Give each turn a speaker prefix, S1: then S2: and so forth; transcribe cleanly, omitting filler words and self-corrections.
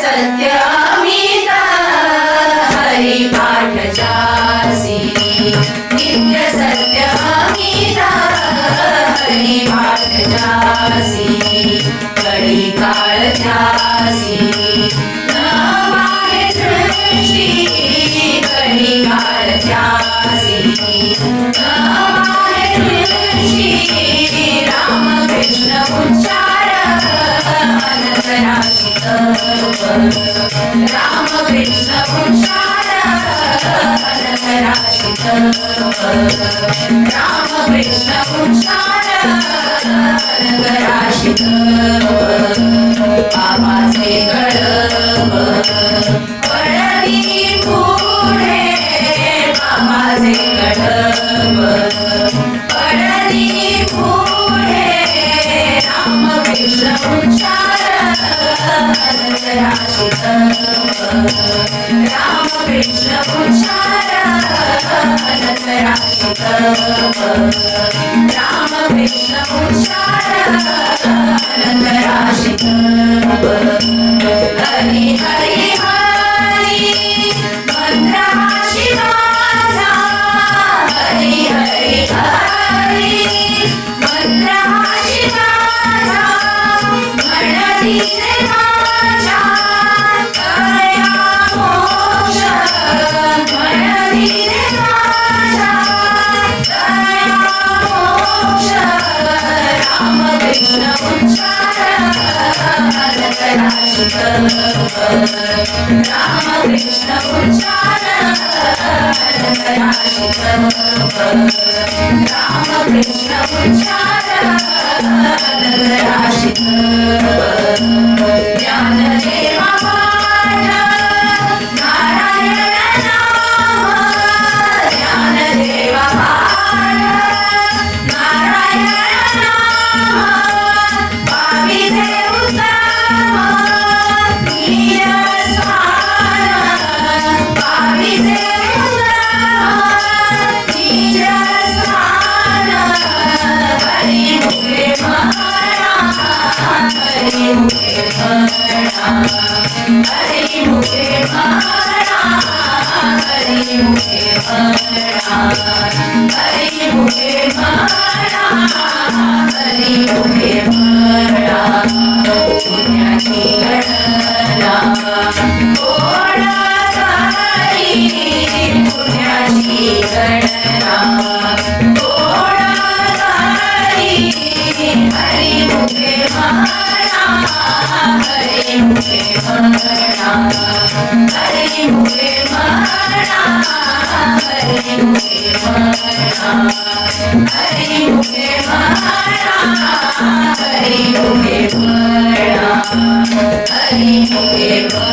S1: सत्य अमित हरि पाठ जासी नित्य सत्य अमित हरि पाठ जासी कडी काळ जासी न माहे दृष्टी कडी काळ जासी न माहे दृष्टी राम कृष्ण उच्चार अनंत राशी राम कृष्ण उच्चार अनंत राशी राम कृष्ण उच्चार अनंत राशी बाबाचे गडब पडली पुढे बाबाचे गडब पडली पुढे राम कृष्ण उच्चार अनंत राशी राम कृष्ण उच्चार अनंत राशी राम कृष्ण उच्चार अनंत राशी हरी हरी हरी मंत्र हा शिवाचा हरी हरी हरी मंत्र हा शिवाचा म्हणतीचे माझ्या कळया मोक्ष म्हणतीचे माझ्या कळया मोक्ष राम कृष्ण उच्चार अनंत राशी राम कृष्ण उच्चार अनंत राशी राम कृष्ण उच्चार अनंत राशी ज्ञानदेवा पाठ नारायण नाम ज्ञानदेवा पाठ नारायण नाम पाविले उत्तम नीय स्थान पाविले उत्तम नीय स्थान हरी मुखे म्हणा हरी मुखे म्हणा हरी मुखे म्हणा हरी मुखे म्हणा हरी मुखे म्हणा हरी मुखे म्हणा पुण्याची गणना कोण करी पुण्याची गणना कोण करी हरी मुखे म्हणा हरी मुखे म्हणा हरी मुखे म्हणा हरी मुखे म्हणा हरी मुखे म्हणा हरी मुखे म्हणा हरी मुखे म्हणा